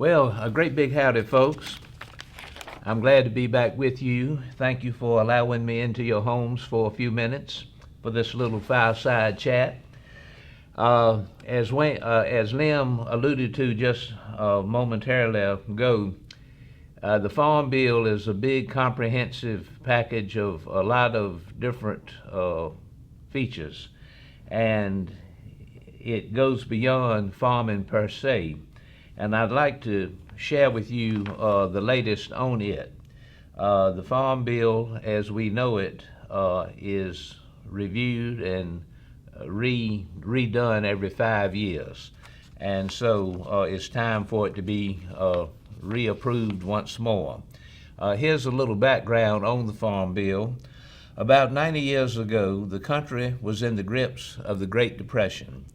Well, a great big howdy, folks. I'm glad to be back with you. Thank you for allowing me into your homes for a few minutes for this little fireside chat. As Lim alluded to just momentarily ago, the Farm Bill is a big, comprehensive package of a lot of different features, and it goes beyond farming per se. And I'd like to share with you the latest on it. The Farm Bill, as we know it, is reviewed and redone every 5 years. And so it's time for it to be reapproved once more. Here's a little background on the Farm Bill. About 90 years ago, the country was in the grips of the Great Depression.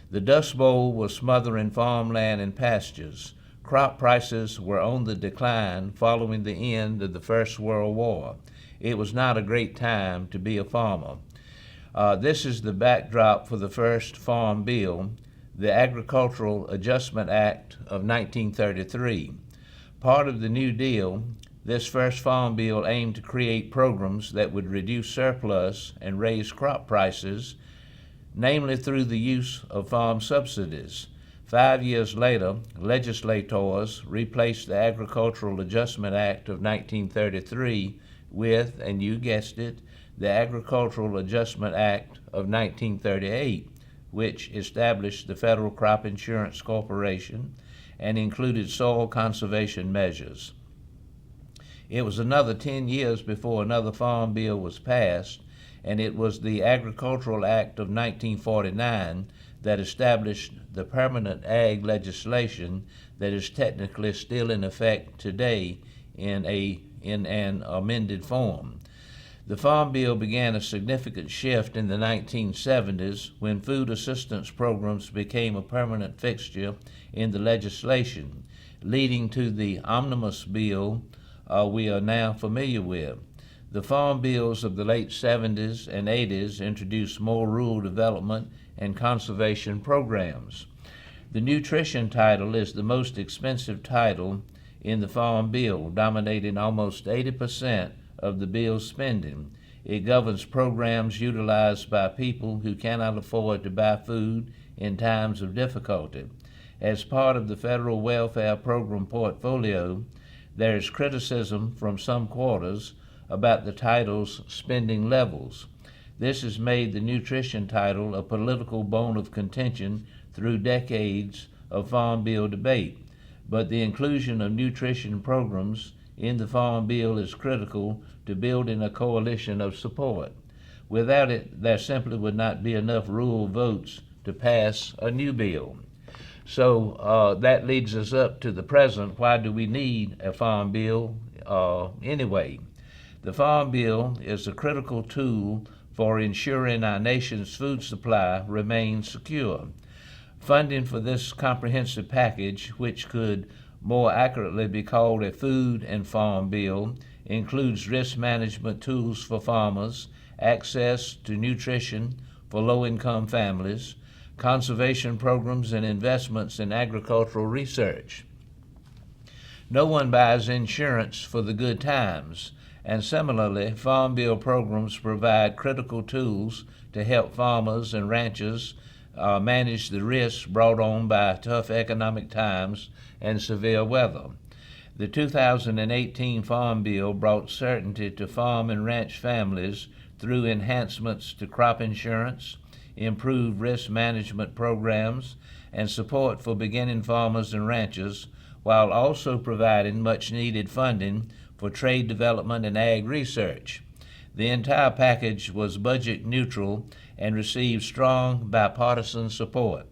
The Dust Bowl was smothering farmland and pastures. Crop prices were on the decline following the end of the First World War. It was not a great time to be a farmer. This is the backdrop for the first Farm Bill, the Agricultural Adjustment Act of 1933. Part of the New Deal, this first Farm Bill aimed to create programs that would reduce surplus and raise crop prices, namely through the use of farm subsidies. 5 years later, legislators replaced the Agricultural Adjustment Act of 1933 with, and you guessed it, the Agricultural Adjustment Act of 1938, which established the Federal Crop Insurance Corporation and included soil conservation measures. It was another 10 years before another Farm Bill was passed, and it was the Agricultural Act of 1949 that established the permanent ag legislation that is technically still in effect today in an amended form. The Farm Bill began a significant shift in the 1970s when food assistance programs became a permanent fixture in the legislation, leading to the omnibus bill we are now familiar with. The Farm Bills of the late 70s and 80s introduced more rural development and conservation programs. The nutrition title is the most expensive title in the Farm Bill, dominating almost 80% of the bill's spending. It governs programs utilized by people who cannot afford to buy food in times of difficulty. As part of the federal welfare program portfolio, there is criticism from some quarters about the title's spending levels. This has made the nutrition title a political bone of contention through decades of Farm Bill debate. But the inclusion of nutrition programs in the Farm Bill is critical to building a coalition of support. Without it, there simply would not be enough rural votes to pass a new bill. So that leads us up to the present. Why do we need a Farm Bill anyway? The Farm Bill is a critical tool for ensuring our nation's food supply remains secure. Funding for this comprehensive package, which could more accurately be called a food and farm bill, includes risk management tools for farmers, access to nutrition for low-income families, conservation programs, and investments in agricultural research. No one buys insurance for the good times, and similarly, Farm Bill programs provide critical tools to help farmers and ranchers manage the risks brought on by tough economic times and severe weather. The 2018 Farm Bill brought certainty to farm and ranch families through enhancements to crop insurance, improved risk management programs, and support for beginning farmers and ranchers, while also providing much-needed funding for trade development and ag research. The entire package was budget neutral and received strong bipartisan support.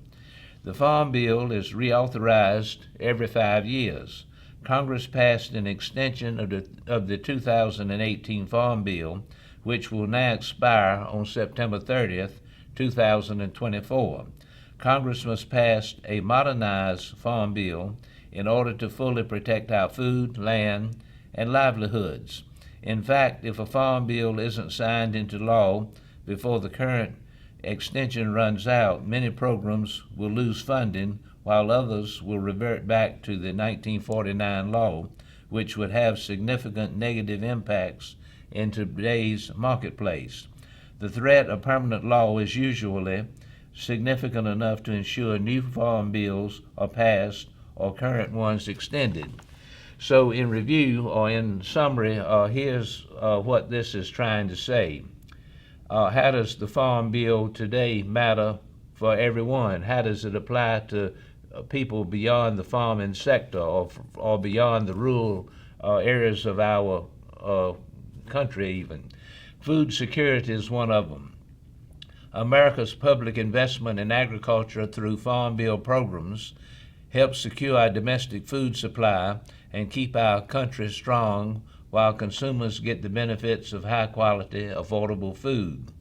The Farm Bill is reauthorized every 5 years. Congress passed an extension of the 2018 Farm Bill, which will now expire on September 30th, 2024. Congress must pass a modernized Farm Bill in order to fully protect our food, land, and livelihoods. In fact, if a Farm Bill isn't signed into law before the current extension runs out, many programs will lose funding while others will revert back to the 1949 law, which would have significant negative impacts in today's marketplace. The threat of permanent law is usually significant enough to ensure new farm bills are passed or current ones extended. So in review, or in summary, here's what this is trying to say. How does the Farm Bill today matter for everyone? How does it apply to people beyond the farming sector or beyond the rural areas of our country even? Food security is one of them. America's public investment in agriculture through Farm Bill programs helps secure our domestic food supply and keep our country strong while consumers get the benefits of high quality, affordable food.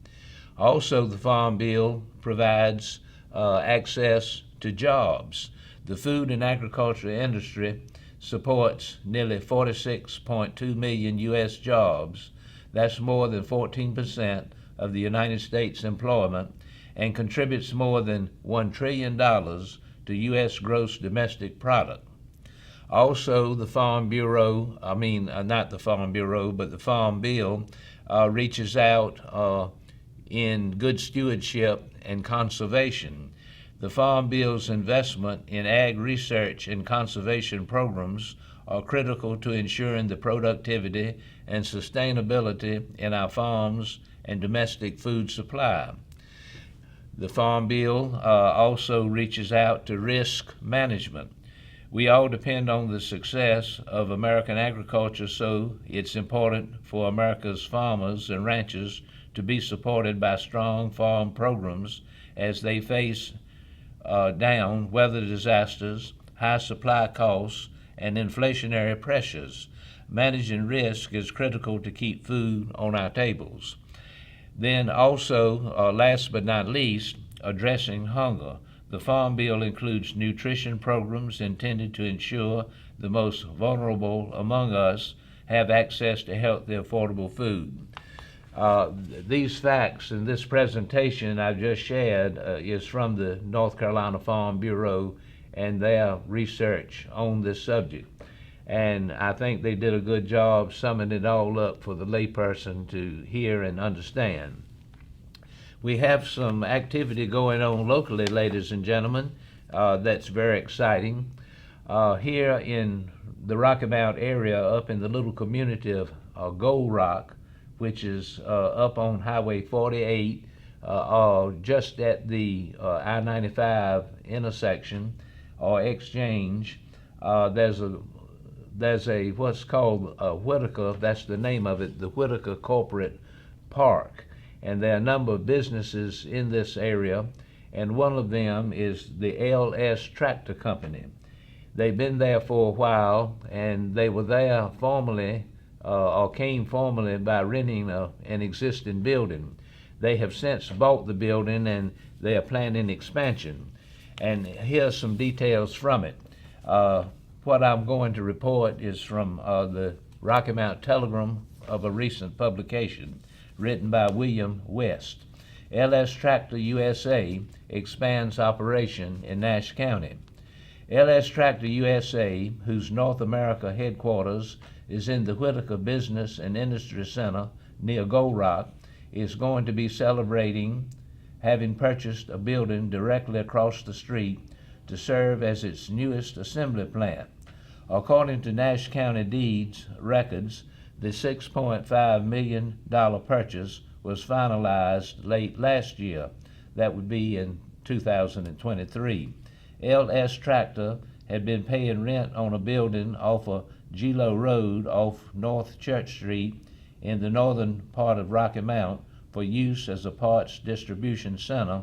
Also, the Farm Bill provides access to jobs. The food and agriculture industry supports nearly 46.2 million U.S. jobs. That's more than 14% of the United States employment and contributes more than $1 trillion to U.S. gross domestic product. Also, the Farm Bureau, not the Farm Bureau, but the Farm Bill reaches out in good stewardship and conservation. The Farm Bill's investment in ag research and conservation programs are critical to ensuring the productivity and sustainability in our farms and domestic food supply. The Farm Bill also reaches out to risk management. We all depend on the success of American agriculture, so it's important for America's farmers and ranchers to be supported by strong farm programs as they face down weather disasters, high supply costs, and inflationary pressures. Managing risk is critical to keep food on our tables. Then also, last but not least, addressing hunger. The Farm Bill includes nutrition programs intended to ensure the most vulnerable among us have access to healthy, affordable food. These facts in this presentation I've just shared is from the North Carolina Farm Bureau and their research on this subject. And I think they did a good job summing it all up for the layperson to hear and understand. We have some activity going on locally, ladies and gentlemen, that's very exciting. Here in the Rocky Mount area, up in the little community of Gold Rock, which is up on Highway 48, just at the I-95 intersection or exchange, there's a what's called Whitaker, that's the name of it, the Whitaker Corporate Park. And there are a number of businesses in this area, and one of them is the LS Tractor Company. They've been there for a while, and they were there formerly, or came formerly by renting an existing building. They have since bought the building, and they are planning expansion. And here's some details from it. What I'm going to report is from the Rocky Mount Telegram of a recent publication written by William West. LS Tractor USA expands operation in Nash County. LS Tractor USA, whose North America headquarters is in the Whitaker Business and Industry Center near Gold Rock, is going to be celebrating having purchased a building directly across the street to serve as its newest assembly plant. According to Nash County deeds records, the $6.5 million purchase was finalized late last year. That would be in 2023. LS Tractor had been paying rent on a building off of Gilo Road off North Church Street in the northern part of Rocky Mount for use as a parts distribution center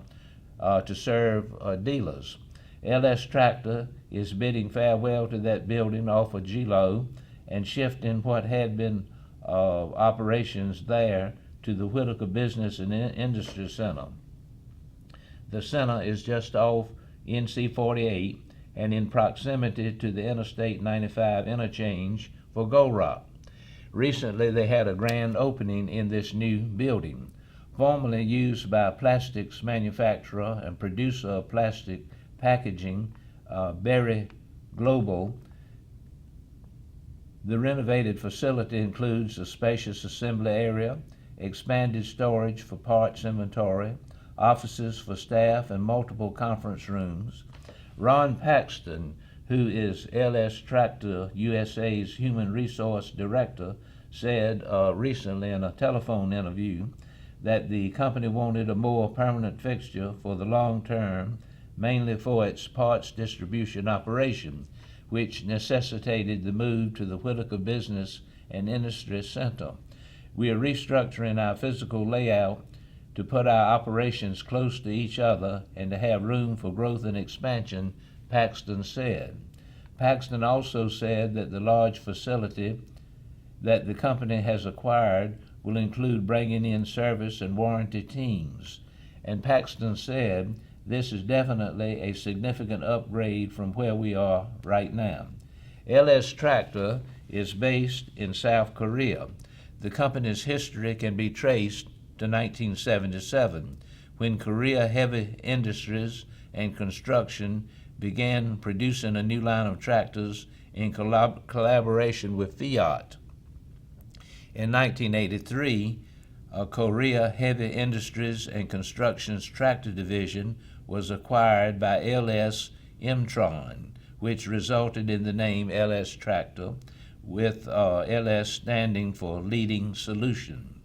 to serve dealers. LS Tractor is bidding farewell to that building off of Gilo and shifting what had been operations there to the Whitaker Business and Industry Center. The center is just off NC 48 and in proximity to the Interstate 95 interchange for Gold Rock. Recently, they had a grand opening in this new building. Formerly used by a plastics manufacturer and producer of plastic packaging, Berry Global. The renovated facility includes a spacious assembly area, expanded storage for parts inventory, offices for staff, and multiple conference rooms. Ron Paxton, who is LS Tractor USA's Human Resource Director, said recently in a telephone interview that the company wanted a more permanent fixture for the long term, mainly for its parts distribution operation, which necessitated the move to the Whitaker Business and Industry Center. We are restructuring our physical layout to put our operations close to each other and to have room for growth and expansion, Paxton said. Paxton also said that the large facility that the company has acquired will include bringing in service and warranty teams. And Paxton said, "This is definitely a significant upgrade from where we are right now." LS Tractor is based in South Korea. The company's history can be traced to 1977, when Korea Heavy Industries and Construction began producing a new line of tractors in collaboration with Fiat. In 1983, Korea Heavy Industries and Construction's tractor division was acquired by LS Mtron, which resulted in the name LS Tractor, with LS standing for Leading Solution.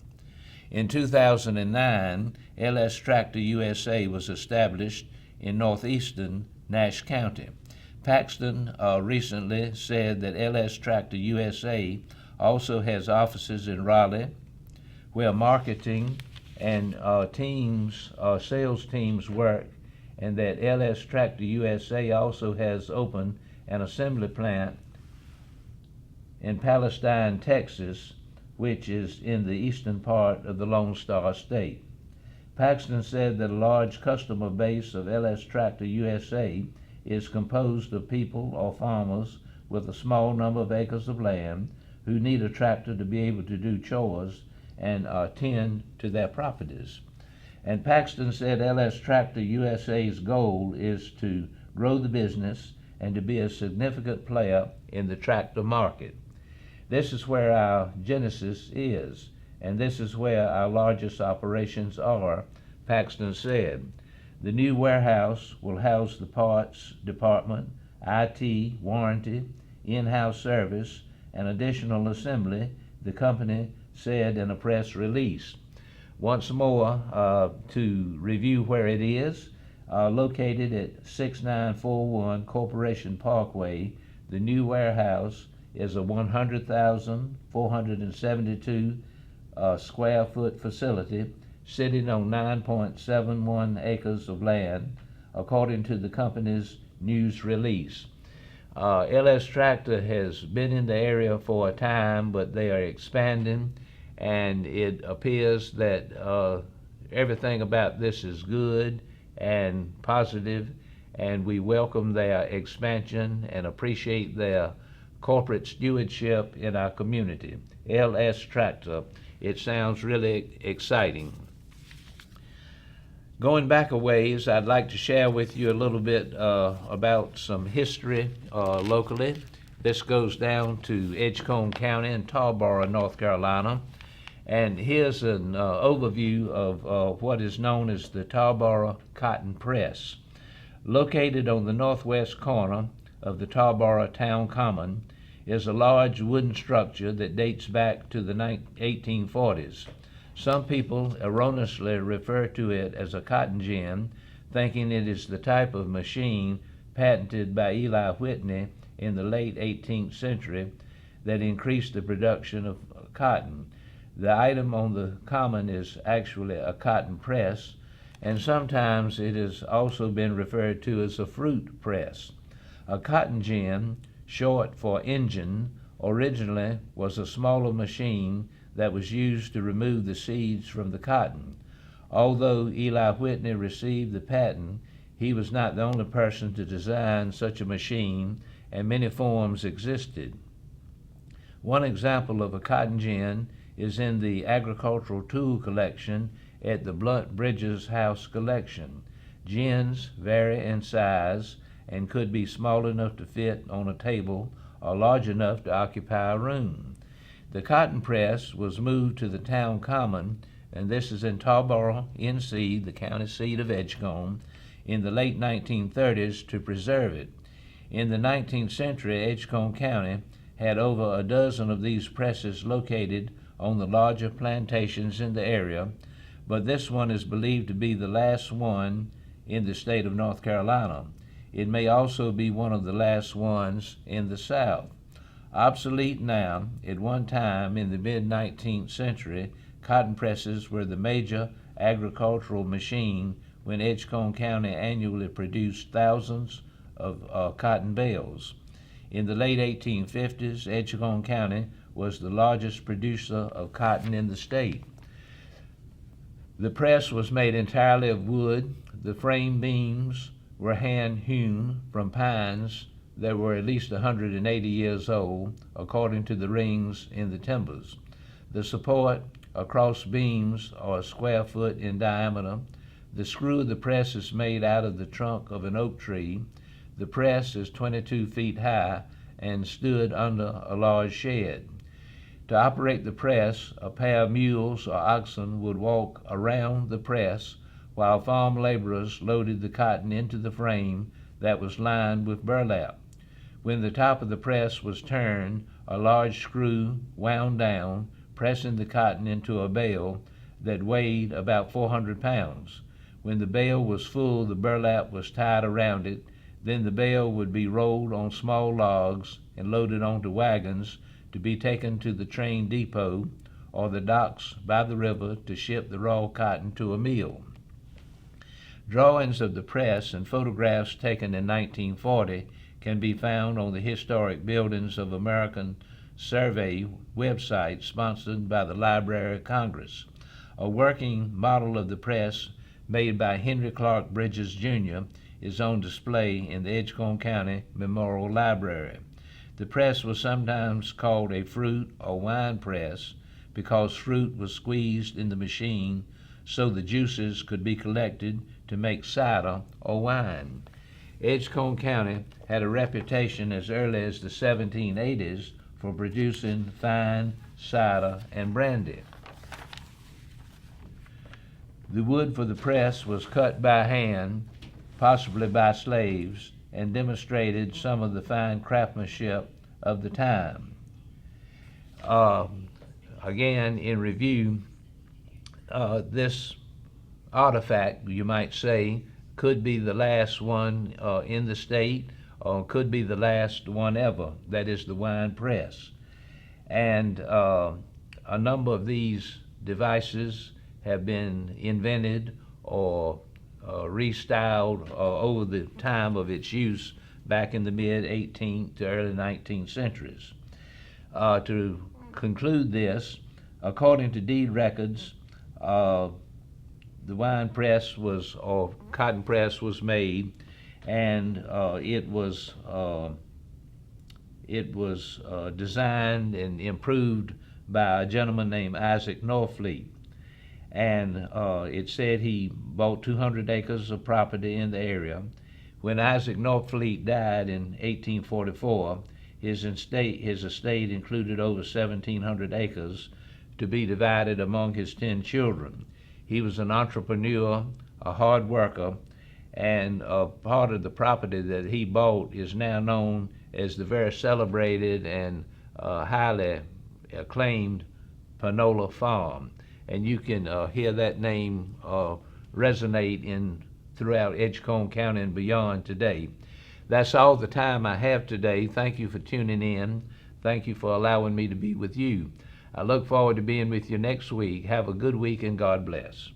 In 2009, LS Tractor USA was established in northeastern Nash County. Paxton recently said that LS Tractor USA also has offices in Raleigh, where marketing and sales teams work, and that LS Tractor USA also has opened an assembly plant in Palestine, Texas, which is in the eastern part of the Lone Star State. Paxton said that a large customer base of LS Tractor USA is composed of people or farmers with a small number of acres of land who need a tractor to be able to do chores and tend to their properties. And Paxton said LS Tractor USA's goal is to grow the business and to be a significant player in the tractor market. This is where our genesis is, and this is where our largest operations are, Paxton said. The new warehouse will house the parts department, IT, warranty, in-house service, and additional assembly, the company said in a press release. Once more, to review where it is, located at 6941 Corporation Parkway, the new warehouse is a 100,472 square foot facility sitting on 9.71 acres of land, according to the company's news release. LS Tractor has been in the area for a time, but they are expanding, and it appears that everything about this is good and positive, and we welcome their expansion and appreciate their corporate stewardship in our community. LS Tractor, it sounds really exciting. Going back a ways, I'd like to share with you a little bit about some history locally. This goes down to Edgecombe County in Tarboro, North Carolina. And here's an overview of what is known as the Tarboro Cotton Press. Located on the northwest corner of the Tarboro Town Common is a large wooden structure that dates back to the 1840s. Some people erroneously refer to it as a cotton gin, thinking it is the type of machine patented by Eli Whitney in the late 18th century that increased the production of cotton. The item on the common is actually a cotton press, and sometimes it has also been referred to as a fruit press. A cotton gin, short for engine, originally was a smaller machine that was used to remove the seeds from the cotton. Although Eli Whitney received the patent, he was not the only person to design such a machine, and many forms existed. One example of a cotton gin is in the agricultural tool collection at the Blunt Bridges House Collection. Gins vary in size, and could be small enough to fit on a table or large enough to occupy a room. The cotton press was moved to the town common, and this is in Tarboro, NC, the county seat of Edgecombe, in the late 1930s to preserve it. In the 19th century, Edgecombe County had over a dozen of these presses located on the larger plantations in the area, but this one is believed to be the last one in the state of North Carolina. It may also be one of the last ones in the South. Obsolete now, at one time in the mid-19th century, cotton presses were the major agricultural machine when Edgecombe County annually produced thousands of cotton bales. In the late 1850s, Edgecombe County was the largest producer of cotton in the state. The press was made entirely of wood. The frame beams were hand-hewn from pines that were at least 180 years old, according to the rings in the timbers. The support across beams are a square foot in diameter. The screw of the press is made out of the trunk of an oak tree. The press is 22 feet high and stood under a large shed. To operate the press, a pair of mules or oxen would walk around the press while farm laborers loaded the cotton into the frame that was lined with burlap. When the top of the press was turned, a large screw wound down, pressing the cotton into a bale that weighed about 400 pounds. When the bale was full, the burlap was tied around it. Then the bale would be rolled on small logs and loaded onto wagons to be taken to the train depot or the docks by the river to ship the raw cotton to a mill. Drawings of the press and photographs taken in 1940 can be found on the Historic Buildings of American Survey website sponsored by the Library of Congress. A working model of the press made by Henry Clark Bridges, Jr. is on display in the Edgecombe County Memorial Library. The press was sometimes called a fruit or wine press because fruit was squeezed in the machine so the juices could be collected to make cider or wine. Edgecombe County had a reputation as early as the 1780s for producing fine cider and brandy. The wood for the press was cut by hand, possibly by slaves, and demonstrated some of the fine craftsmanship of the time. Again, in review, this artifact, you might say, could be the last one in the state, or could be the last one ever, that is the wine press. And a number of these devices have been invented or restyled over the time of its use back in the mid-18th to early 19th centuries. To conclude this, according to deed records, the wine press or cotton press was made, and it was designed and improved by a gentleman named Isaac Norfleet. And it said he bought 200 acres of property in the area. When Isaac Norfleet died in 1844, his estate included over 1,700 acres to be divided among his 10 children. He was an entrepreneur, a hard worker, and part of the property that he bought is now known as the very celebrated and highly acclaimed Panola Farm. And you can hear that name resonate throughout Edgecombe County and beyond today. That's all the time I have today. Thank you for tuning in. Thank you for allowing me to be with you. I look forward to being with you next week. Have a good week and God bless.